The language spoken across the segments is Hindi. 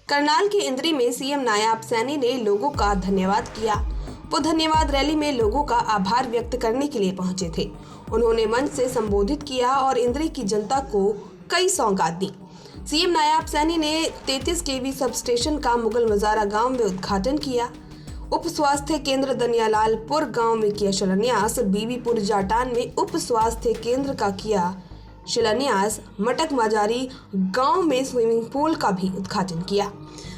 करनाल के इंद्री में सीएम नायाब सैनी ने लोगों का धन्यवाद किया। वो धन्यवाद रैली में लोगों का आभार व्यक्त करने के लिए पहुंचे थे। उन्होंने मंच से संबोधित किया और इंद्री की जनता को कई सौगात दी। सीएम नायाब सैनी ने 33 केवी सब स्टेशन का मुगल मजारा गांव में उद्घाटन किया। उप स्वास्थ्य केंद्र दनियालालपुर गांव में किया शिलान्यास। बीबीपुर जाटान में उप स्वास्थ्य केंद्र का किया शिलान्यास। मटक मजारी गांव में स्विमिंग पूल का भी उद्घाटन किया।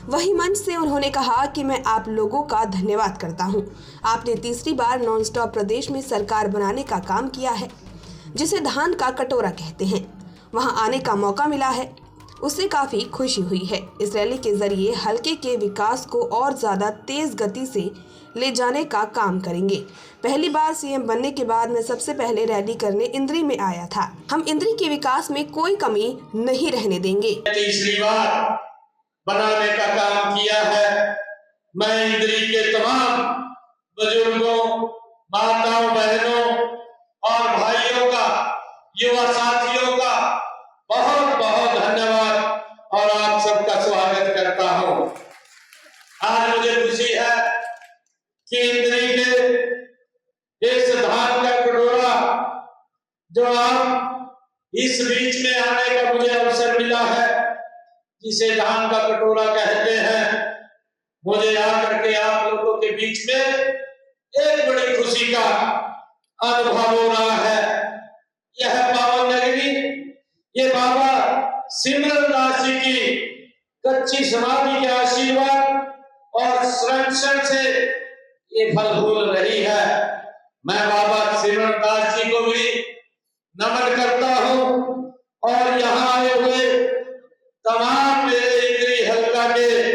वहीं मंच से उन्होंने कहा कि मैं आप लोगों का धन्यवाद करता हूं। आपने तीसरी बार नॉन स्टॉप प्रदेश में सरकार बनाने का काम किया है, जिसे धान का कटोरा कहते हैं। वहां आने का मौका मिला है, उससे काफी खुशी हुई है। इस रैली के जरिए हलके के विकास को और ज्यादा तेज गति से ले जाने का काम करेंगे। पहली बार सीएम बनने के बाद मैं सबसे पहले रैली करने इंद्री में आया था। हम इंद्री के विकास में कोई कमी नहीं रहने देंगे। तीसरी बार बनाने का काम किया है। मैं इंद्री के तमाम बुजुर्गों, माताओं, बहनों और भाइयों का, युवा साथियों का बहुत बहुत धन्यवाद और आप सबका स्वागत करता हूं। आज मुझे खुशी है कि इंद्री के इस धान का कटोरा जो आप इस बीच में आने का मुझे अवसर मिला है, जिसे धान का कटोरा कहते हैं, मुझे आकर के आप लोगों के बीच में एक बड़ी खुशी का अनुभव हो रहा है। यह पावन नगरी, ये बाबा सिमरन दास जी की कच्ची समाधि के आशीर्वाद और संरक्षण से ये फल फूल रही है। मैं बाबा सिमरन दास जी को भी नमन करता हूँ और यहाँ आए हुए तमाम मेरे इंद्री हल्का के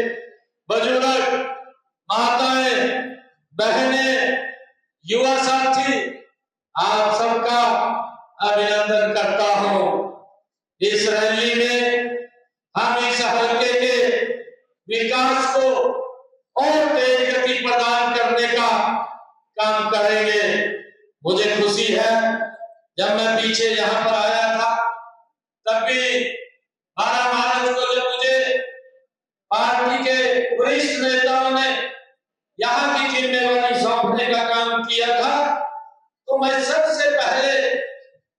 बुजुर्ग, माताएं, बहनें, युवा साथी, आप सबका अभिनंदन करता हूँ। इस रैली में हम इस हल्के के विकास को और तेज गति प्रदान करने का काम करेंगे। मुझे खुशी है, जब मैं पीछे यहाँ पर आया था तब भी 12 मार्च को जब मुझे पार्टी के वरिष्ठ नेताओं ने यहाँ की जिम्मेवारी सौंपने का काम किया था, तो मैं सबसे पहले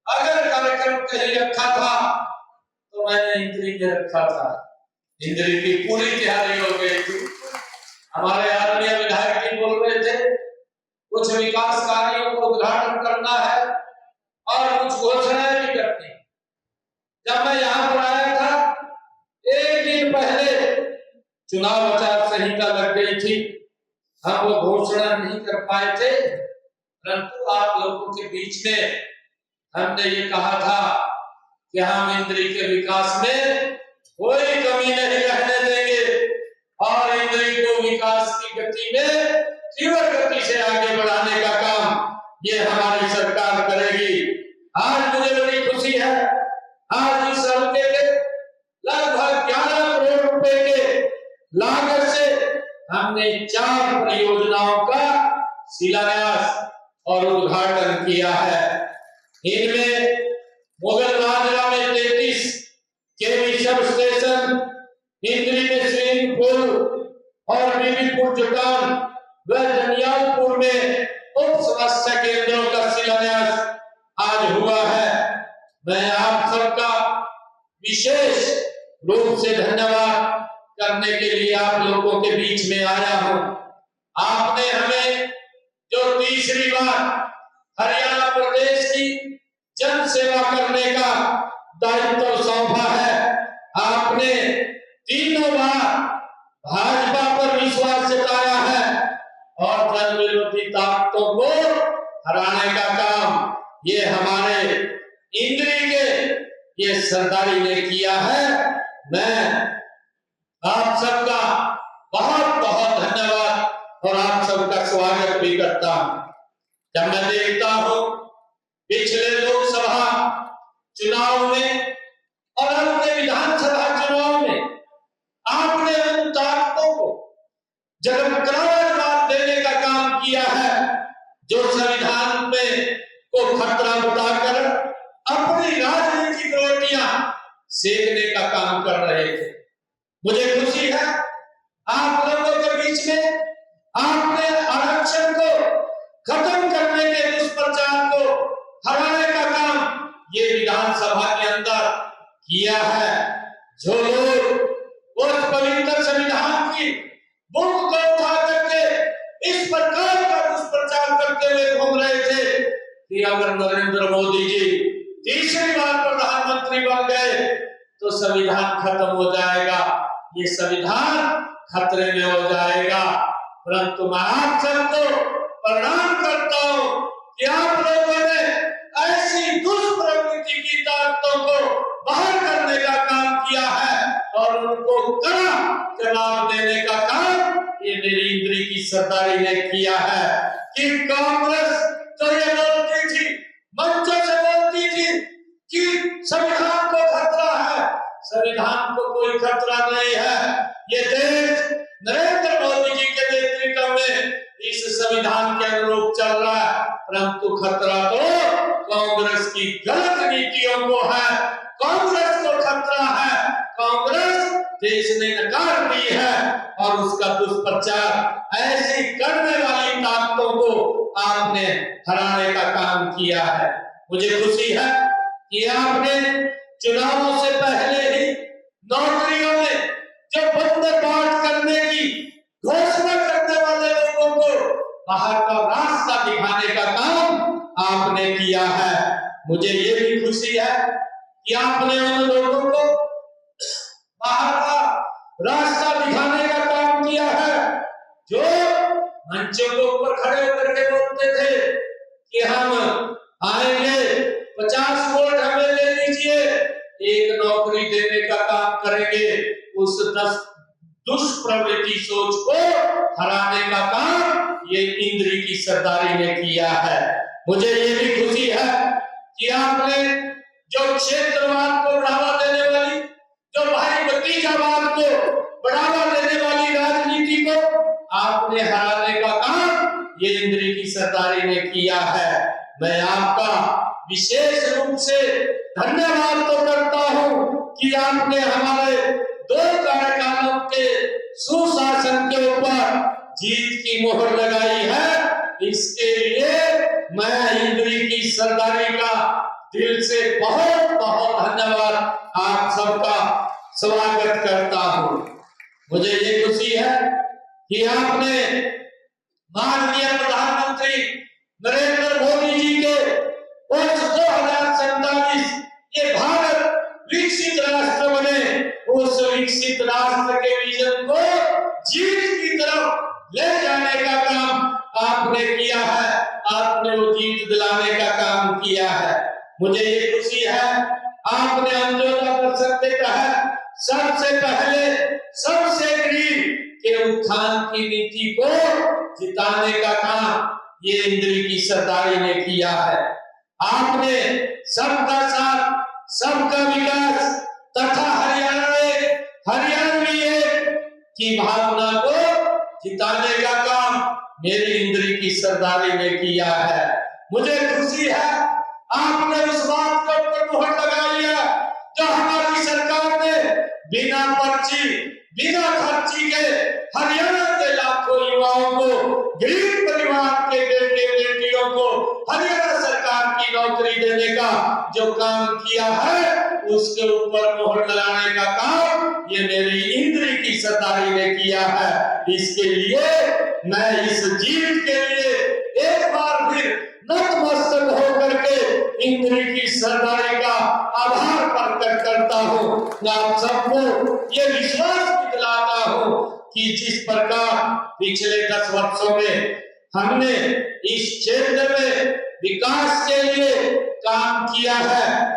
अगर कार्यक्रम कहीं रखा था तो मैंने इंद्री में रखा था। इंद्री की पूरी तैयारी हो गई थी। हमारे आदरणीय विधायक जी बोल रहे थे कुछ विकास कार्यों को उद्घाटन करना है और कुछ घोषणाएं भी करनी। जब मैं यहाँ पर आया था, एक दिन पहले चुनाव आचार संहिता लग गई थी। हम वो घोषणा नहीं कर पाए थे, परंतु आप लोगों के बीच में हमने ये कहा था कि हम इंद्री के विकास में कोई कमी नहीं रहने देंगे और इंद्री को विकास की गति में तीव्र गति से आगे बढ़ाने का काम ये हमारी सरकार करेगी। आज मुझे बड़ी खुशी है, आज इस हल्के के लगभग 11 करोड़ रुपए के लागत से हमने 4 परियोजनाओं का शिलान्यास और उद्घाटन किया है। इनमें मुगल माजरा में 33 केवी सब स्टेशन, इंद्री में स्विमिंग पूल और बीबीपुर जाटान व दनियालपुर में उप स्वास्थ्य केंद्रों का शिलान्यास आज हुआ है। मैं आप सबका विशेष रूप से धन्यवाद करने के लिए आप लोगों के बीच में आया हूँ। आपने हमें जो तीसरी बार हरियाणा प्रदेश की जन सेवा करने का दायित्व सौंपा है, आपने तीनों बार भाजपा पर विश्वास जताया है और जन विरोधी ताकतों को हराने का काम ये हमारे इंद्री के ये सरदारी ने किया है। मैं आप सबका बहुत बहुत धन्यवाद और आप सबका स्वागत भी करता हूं। जब मैं देखता हूं पिछले लोकसभा चुनाव में और अब के विधानसभा चुनाव में आपने उन ताकतों को जगत देने का काम किया है जो संविधान में को खतरा बताकर अपनी राजनीतिक रोटियां सेकने का काम कर रहे थे। मुझे खुशी है आप लोगों के बीच में आपने आरक्षण को खत्म करने के दुष्प्रचार को हराने का काम ये विधानसभा के अंदर किया है। जो लोग उस पवित्र संविधान की बुक को उठा करके इस प्रकार का दुष्प्रचार करते हुए घूम रहे थे कि अगर नरेंद्र मोदी जी तीसरी बार प्रधानमंत्री बन गए तो संविधान खत्म हो जाएगा, ये संविधान खतरे में हो जाएगा। परंतु मैं आप सबको प्रणाम करता हूं कि आप लोगों ने ऐसी दुष्प्रवृत्ति की ताकतों को बाहर करने का काम किया है और उनको कड़ा जवाब देने का काम ये मेरी इंद्री की सरदारी ने किया है। कि कांग्रेस तो ये बोलती थी, मंचों से बोलती थी कि संविधान को खतरा है, संविधान को कोई खतरा नहीं है, ये देश नरेंद्र मोदी जी के नेतृत्व में इस संविधान के अनुरूप चल रहा है। परंतु खतरा तो कांग्रेस की गलत नीतियों को है, कांग्रेस को खतरा है, कांग्रेस देश ने नकार दी है और उसका दुष्प्रचार ऐसी करने वाली ताकतों को आपने हराने का काम किया है। मुझे खुशी है कि आपने चुनावों से पहले ही नौकरियों में जो बंद बांट करने की घोषणा करने वाले लोगों को बाहर का रास्ता दिखाने का काम आपने किया है। मुझे ये भी खुशी है कि आपने उन लोगों को बाहर का रास्ता दिखाने का काम किया है जो मंचों के ऊपर खड़े होकर के बोलते थे कि हम आएंगे, 50 वोट हमें ले लीजिए, एक नौकरी देने का काम करेंगे। उस दुष्प्रवृत्ति सोच को हराने का काम ये इंद्री की सरदारी ने किया है। मुझे ये भी खुशी है कि आपने जो क्षेत्रवाद को बढ़ावा देने वाली, जो भाई भतीजावाद को बढ़ावा देने वाली राजनीति को आपने हराने का काम ये इंद्री की सरदारी ने किया है। मैं आपका विशेष रूप से धन्यवाद तो करता हूं कि आपने हमारे 2 कार्यकालों के सुशासन के ऊपर जीत की मोहर लगाई है। इसके लिए मैं इंद्री की सरदारी का दिल से बहुत बहुत धन्यवाद आप सबका स्वागत करता हूं। मुझे ये खुशी है कि आपने माननीय प्रधानमंत्री नरेंद्र मोदी जी के वर्ष 2047 ये भारत विकसित राष्ट्र बने, उस विकसित राष्ट्र के विजन को जीत की तरफ ले जाने का काम आपने किया है, आपने वो जीत दिलाने का काम किया है। मुझे ये खुशी है आपने अंत्योदय दर्शक के तहत सबसे पहले सबसे गरीब के उत्थान की नीति को जिताने का काम ये इंद्री की सरदारी ने किया है। आपने सबका साथ, सबका विकास तथा हरियाणवी की भावना को जिताने का काम मेरी इंद्री की सरदारी ने किया है। मुझे खुशी है आपने उस बात के ऊपर मुहर लगा लिया जो हमारी सरकार ने बिना पर्ची, बिना खर्ची के हरियाणा के लाखों युवाओं को, गरीब परिवार के बेटे बेटियों को हरियाणा सरकार की नौकरी देने का जो काम किया है उसके ऊपर मोहर लगाने का काम ये मेरी इंद्री की सरदारी ने किया है। इसके लिए मैं इस जीत के लिए एक बार फिर नतमस्तक होकर के इंद्री की सरदारी का आभार प्रकट करता हूँ। आप सबको ये विश्वास दिलाता हूँ कि जिस प्रकार पिछले 10 वर्षों में हमने इस क्षेत्र में विकास के लिए काम किया है,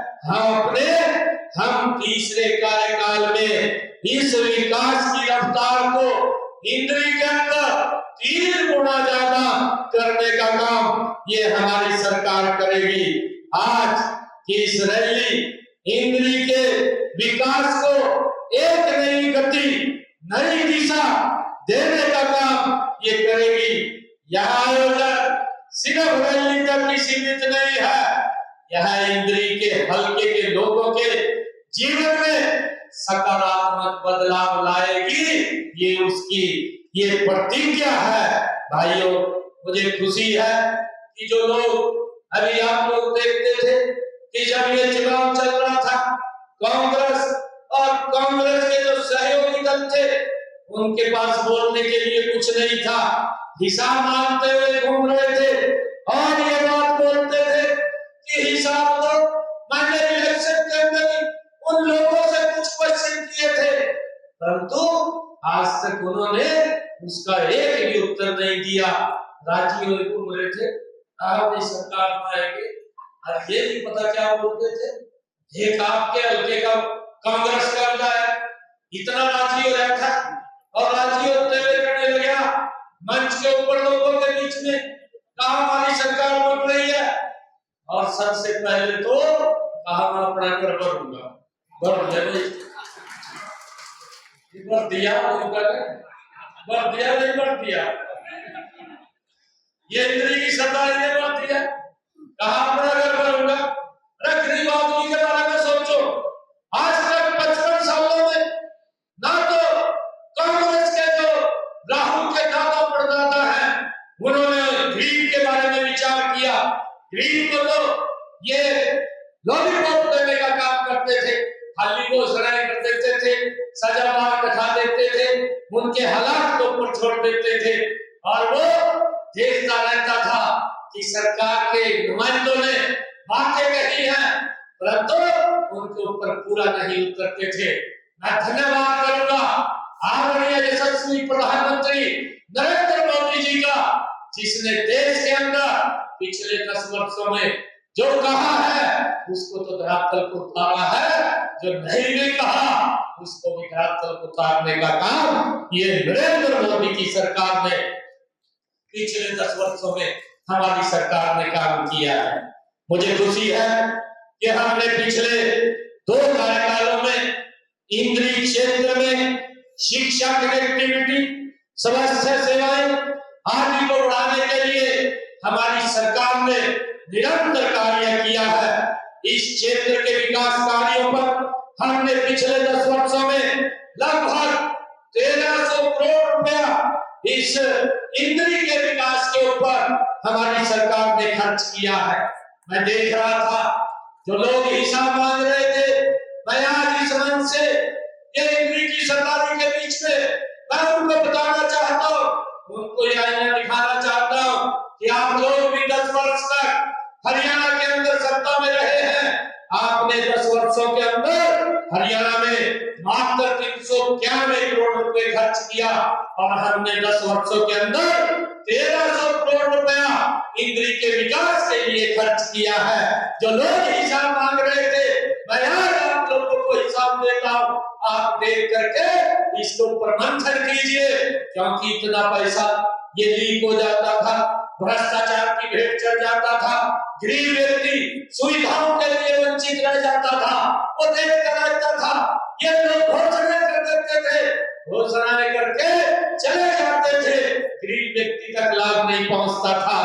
हम तीसरे कार्यकाल में इस विकास की रफ्तार को इंद्री के अंदर 3 गुना ज्यादा करने का काम ये हमारी सरकार करेगी। आज की इस रैली इंद्री के विकास को एक नई गति, नई दिशा देने का काम ये करेगी। यह आयोजन सिर्फ रैली तक ही सीमित नहीं है, यह इंद्री के हलके के लोगों के जीवन में सकारात्मक सकारात्मक बदलाव लाएगी, ये प्रतिज्ञा है। भाइयों, मुझे खुशी है कि जो लोग अभी आप लोग देखते थे कि जब ये चुनाव चल रहा था, कांग्रेस और कांग्रेस के जो सहयोगी दल थे, उनके पास बोलने के लिए कुछ नहीं था, हिसाब मांगते हुए घूम रहे थे और ये बात बोलते थे कि हिसाब दो। मैंने इलेक्शन के अंदर उन लोगों से कुछ क्वेश्चन किए थे, परंतु आज तक उन्होंने उसका एक भी उत्तर नहीं दिया। राजी हुए घूम रहे थे, आप इस सरकार में आएंगे, और ये नहीं पता क्या बोलते थे, एक आपके हल्के का कांग्रेस का बंदा है, इतना राजी हो रहा था और राजी होते हुए कहने लगा मंच के ऊपर लोगों के बीच में कहा हमारी सरकार बन रही है, और सबसे पहले तो कहा मैं अपना घर भरूंगा। भर दिया नहीं भर दिया, ये इंद्री की सरकार ने भर दिया, कहा अपना घर भरूंगा। गरीब आदमी के बारे में सोचो, आज तक 55 सालों में ना तो कांग्रेस के जो राहुल के दादा परदादा हैं, उन्होंने गरीब के बारे में विचार किया। गरीब को तो ये लॉलीपॉप देने का काम करते थे, खाली घोषणाएं कर देते थे, सजा मार दिखा देते थे, उनके हालात को ऊपर छोड़ देते थे, और वो देखता रहता था कि सरकार के नुमाइंदों ने बातें कही हैं, परंतु उनके ऊपर पूरा नहीं उतरते थे। मैं धन्यवाद करूंगा आदरणीय यशस्वी प्रधानमंत्री नरेंद्र मोदी जी का, जिसने देश के अंदर पिछले 10 वर्षों में जो कहा है उसको तो धरातल को उतारा है, जो नहीं भी कहा उसको भी धरातल को उतारने का काम ये नरेंद्र मोदी की सरकार ने पिछले 10 वर्षों में हमारी सरकार ने काम किया है। मुझे खुशी है कि हमने पिछले 2 कार्यकालों में इंद्री क्षेत्र में शिक्षा, कनेक्टिविटी, स्वास्थ्य सेवाएं आदि को बढ़ाने के लिए हमारी सरकार ने निरंतर कार्य किया है। इस क्षेत्र के विकास कार्यों पर हमने पिछले 10 वर्षों में लगभग 1300 करोड़ रुपया इस इंद्री के विकास के ऊपर हमारी सरकार ने खर्च किया है। मैं देख रहा था जो लोग हिसाब मांग रहे थे, मैं आज इस मंच से ये इंद्री की सरकार के बीच में मैं उनको बताना चाहता हूँ, उनको ये आईना दिखाना चाहता हूँ कि आप लोग भी 10 वर्ष तक हरियाणा के अंदर सत्ता में रहे हैं। आपने 10 वर्षों के अंदर हरियाणा में मात्र 391 करोड़ रुपए खर्च किया, और हमने 10 वर्षों के अंदर 1300 करोड़ रुपया इंद्री के विकास के लिए खर्च किया है। जो लोग हिसाब मांग रहे थे, मैं आज आप लोगों को हिसाब देता हूँ, आप देख करके इसको प्रबंधन कीजिए, क्योंकि इतना पैसा ये लीक हो जाता था, भ्रष्टाचार की भेंट चढ़ जाता था, गरीब व्यक्ति सुविधाओं के लिए वंचित रह जाता था, वो देखता रहता था। ये लोग घोषणाएं कर देते थे, घोषणाएं करके चले जाते थे, गरीब व्यक्ति तक लाभ नहीं पहुंचता था।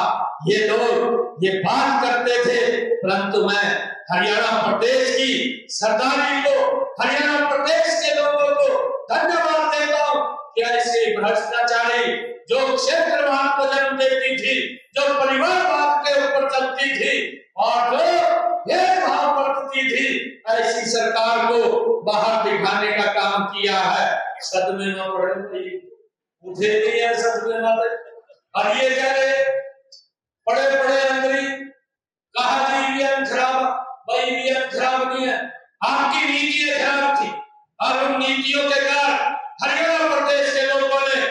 ये लोग ये बात करते थे, परंतु मैं हरियाणा प्रदेश की सरदारी को, हरियाणा प्रदेश के लोगों को धन्यवाद देता हूँ कि ऐसे भ्रष्टाचारी जो क्षेत्रवाद को जन्म देती थी, जो परिवारवाद के ऊपर चलती थी और जो भेदभाव बरतती थी, ऐसी सरकार को बाहर दिखाने का काम किया है। सदमे में पड़े मुझे नहीं है सदमे में, और ये कह रहे बड़े बड़े अंग्रेज कहा जी ईवीएम खराब, भाई ईवीएम खराब नहीं है, आपकी नीतियां खराब थी, और उन नीतियों के कारण हरियाणा प्रदेश के लोगों ने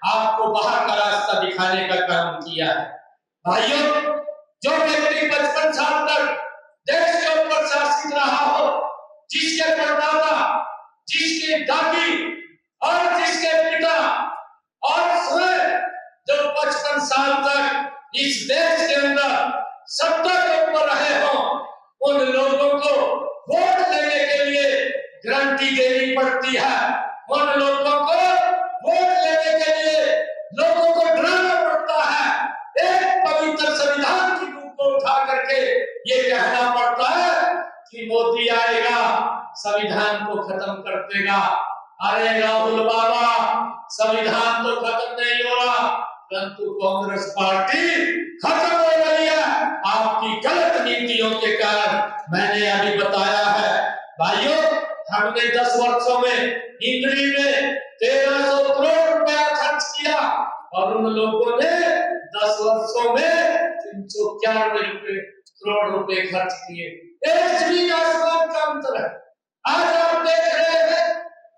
आपको बाहर का रास्ता दिखाने का काम किया है। भाइयों, जो व्यक्ति 55 साल तक देश के ऊपर शासित रहा हो, जिसके परदादा, जिसकी दादी और जिसके पिता और स्वयं जो 55 साल तक इस देश के अंदर सत्ता के ऊपर रहे हो, उन लोगों को वोट लेने के लिए गारंटी देनी पड़ती है। उन लोगों को वोट लेने के लिए लोगों को डराना पड़ता है। एक पवित्र संविधान की बुक को उठा करके ये कहना पड़ता है कि मोदी आएगा, संविधान को खत्म कर देगा, अरे राहुल बाबा, संविधान तो खत्म नहीं हो रहा, परंतु कांग्रेस पार्टी खत्म हो रही है आपकी गलत नीतियों के कारण। मैंने अभी बताया है भाइयों, हमने 10 वर्षों में इंद्री में 1300 करोड़ रुपया खर्च किया और उन लोगों ने 10 वर्षों में 391 करोड़ रुपए खर्च किए। जमीन आसमान का अंतर है। आज आप देख रहे हैं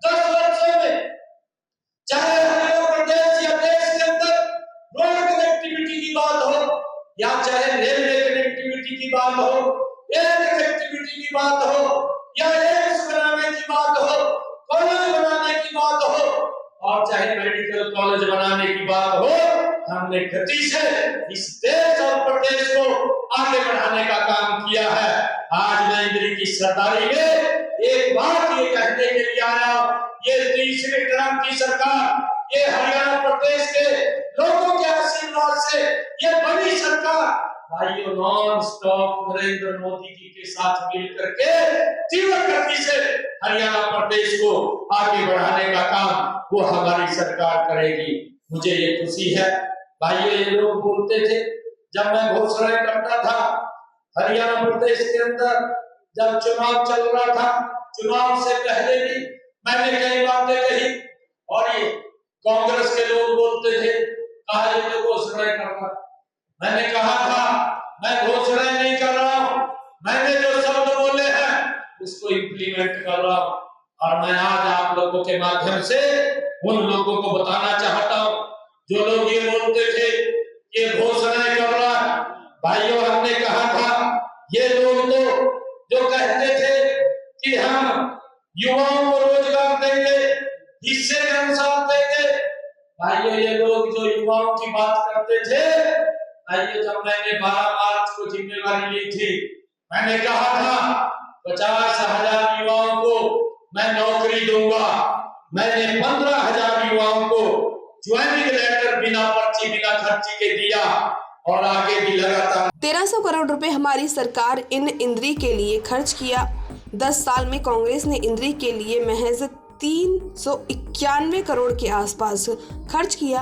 10 वर्षों में चाहे हरियाणा प्रदेश या देश के अंदर रोड कनेक्टिविटी की बात हो या चाहे रेलवे कनेक्टिविटी की बात हो, एयर कनेक्टिविटी की बात हो या एम्स बनाने की बात हो, कॉलेज बनाने की बात हो और चाहे मेडिकल कॉलेज बनाने की बात हो, हमने गति से इस देश और प्रदेश को आगे बढ़ाने का काम किया है। आज मैं इंद्री की सरदारी में एक बात ये कहने के लिए आया, ये तीसरे टर्म की सरकार, ये हरियाणा प्रदेश के लोगों के आशीर्वाद से ये बड़ी सरकार भाइयों नॉन स्टॉप नरेंद्र मोदी जी के साथ मिलकर के तीव्र गति से हरियाणा प्रदेश को आगे बढ़ाने का काम वो हमारी सरकार करेगी। मुझे ये खुशी है भाइयों। ये लोग बोलते थे जब मैं घोषणाएं करता था हरियाणा प्रदेश के अंदर, जब चुनाव चल रहा था, चुनाव से पहले भी मैंने कई बातें कही और ये कांग्रेस के लोग बोलते थे कहा ये तो घोषणाएं करता। मैंने कहा था मैं घोषणाएं नहीं कर रहा हूं, मैंने जो शब्द बोले हैं उसको इम्प्लीमेंट कर रहा हूं। और मैं आज आप लोगों के माध्यम से उन लोगों को बताना चाहता हूं जो लोग ये बोलते थे ये घोषणाएं कर रहा है। भाइयों हमने कहा था ये लोग तो जो कहते थे कि हम युवाओं को रोजगार देंगे, हिस्से के अनुसार देंगे, भाइयों ये लोग जो युवाओं की बात करते थे, भाइयों जब मैंने 12 मार्च को जिम्मेवारी ली थी मैंने कहा था 50,000 युवाओं को मैं नौकरी दूंगा। मैंने 15,000 युवाओं को ज्वाइनिंग लेटर बिना पर्ची बिना खर्ची के दिया और आगे भी लगातार 1300 करोड़ रुपए हमारी सरकार इन इंद्री के लिए खर्च किया। 10 साल में कांग्रेस ने इंद्री के लिए महज 391 करोड़ के आसपास खर्च किया।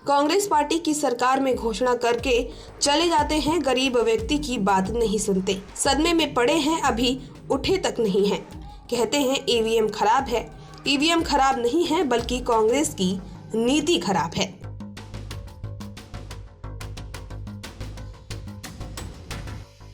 कांग्रेस पार्टी की सरकार में घोषणा करके चले जाते हैं, गरीब व्यक्ति की बात नहीं सुनते, सदमे में पड़े हैं, अभी उठे तक नहीं हैं। कहते हैं ईवीएम खराब है। ईवीएम खराब नहीं है बल्कि कांग्रेस की नीति खराब है।